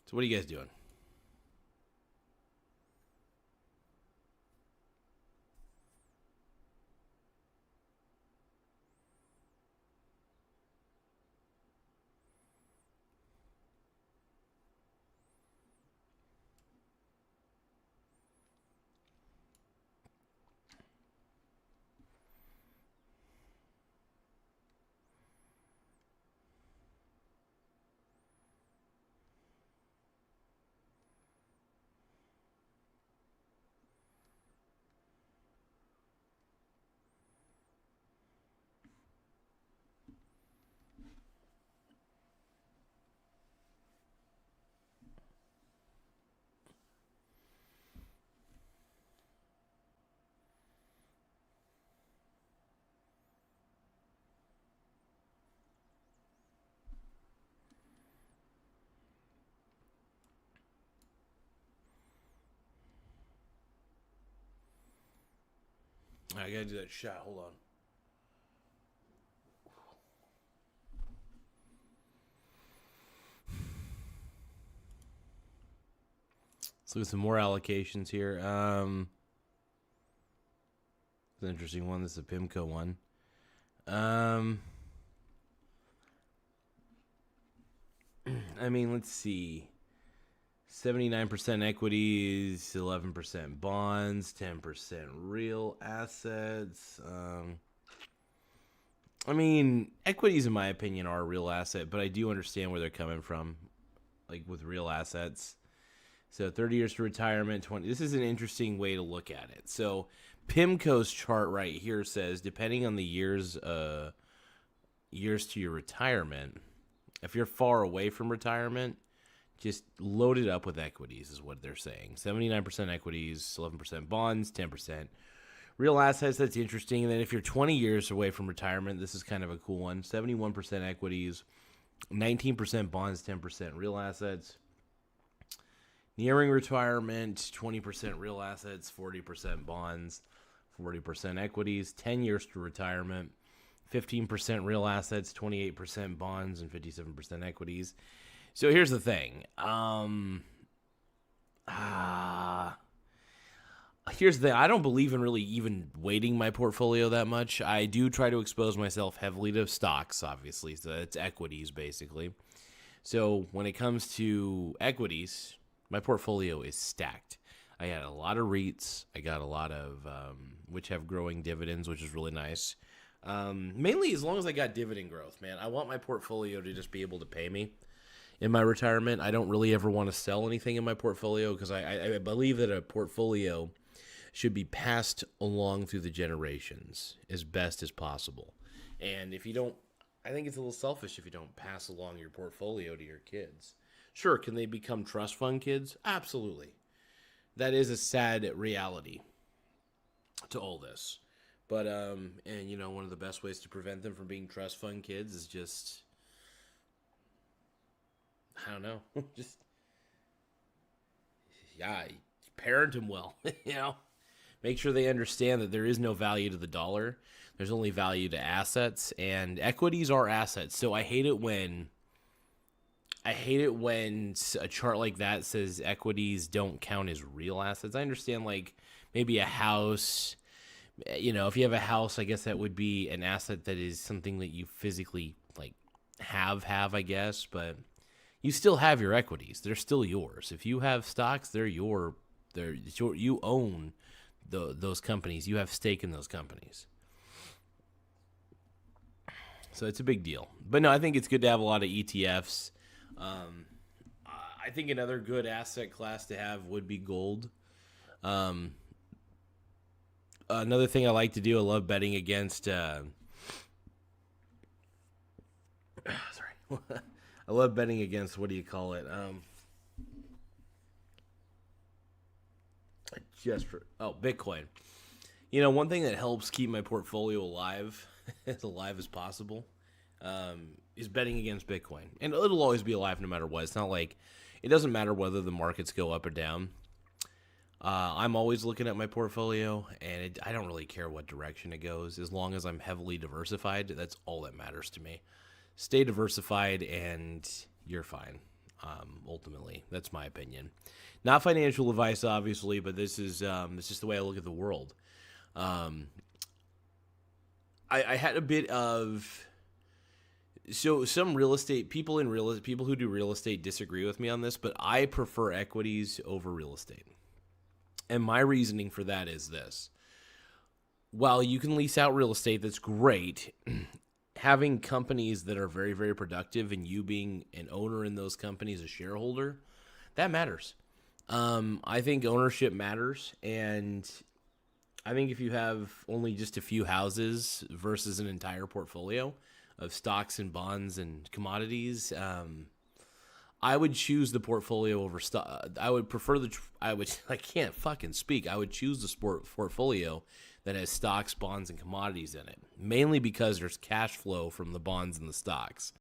So what are you guys doing? I gotta do that shot. Hold on. Let's look at some more allocations here. It's an interesting one. This is a PIMCO one. I mean, let's see. 79% equities, 11% bonds, 10% real assets. I mean, equities, in my opinion, are a real asset, but I do understand where they're coming from, like with real assets. So 30 years to retirement, 20. This is an interesting way to look at it. So PIMCO's chart right here says, depending on the years to your retirement, if you're far away from retirement, just load it up with equities is what they're saying. 79% equities, 11% bonds, 10% real assets. That's interesting. And then if you're 20 years away from retirement, this is kind of a cool one. 71% equities, 19% bonds, 10% real assets. Nearing retirement, 20% real assets, 40% bonds, 40% equities. 10 years to retirement, 15% real assets, 28% bonds, and 57% equities. So here's the thing. Here's the thing. I don't believe in really even weighting my portfolio that much. I do try to expose myself heavily to stocks, obviously. So it's equities, basically. So when it comes to equities, my portfolio is stacked. I got a lot of REITs. I got a lot of, which have growing dividends, which is really nice. Mainly as long as I got dividend growth, man. I want my portfolio to just be able to pay me in my retirement. I don't really ever want to sell anything in my portfolio because I believe that a portfolio should be passed along through the generations as best as possible. And if you don't, I think it's a little selfish if you don't pass along your portfolio to your kids. Sure, can they become trust fund kids? Absolutely. That is a sad reality to all this. But, and you know, one of the best ways to prevent them from being trust fund kids is just, I don't know, just, yeah, parent them well, you know? Make sure they understand that there is no value to the dollar. There's only value to assets, and equities are assets. So I hate it when a chart like that says equities don't count as real assets. I understand, like, maybe a house, you know, if you have a house, I guess that would be an asset that is something that you physically, like, have, I guess, but you still have your equities. They're still yours. If you have stocks, you own those companies. You have stake in those companies. So it's a big deal. But no, I think it's good to have a lot of ETFs. I think another good asset class to have would be gold. Another thing I like to do, I love betting against. Sorry, I love betting against. What do you call it? Bitcoin. You know, one thing that helps keep my portfolio alive, as alive as possible, is betting against Bitcoin. And it'll always be alive no matter what. It's not like, it doesn't matter whether the markets go up or down. I'm always looking at my portfolio, and I don't really care what direction it goes. As long as I'm heavily diversified, that's all that matters to me. Stay diversified, and you're fine. Ultimately, that's my opinion. Not financial advice, obviously, but this is just the way I look at the world. Um, I had a bit of some real estate people people who do real estate disagree with me on this, but I prefer equities over real estate. And my reasoning for that is this. While you can lease out real estate, that's great. Having companies that are very, very productive and you being an owner in those companies, a shareholder, that matters. I think ownership matters. And I think if you have only just a few houses versus an entire portfolio of stocks and bonds and commodities, I would choose the portfolio over stock. I would prefer I can't fucking speak. I would choose the portfolio that has stocks, bonds, and commodities in it, mainly because there's cash flow from the bonds and the stocks.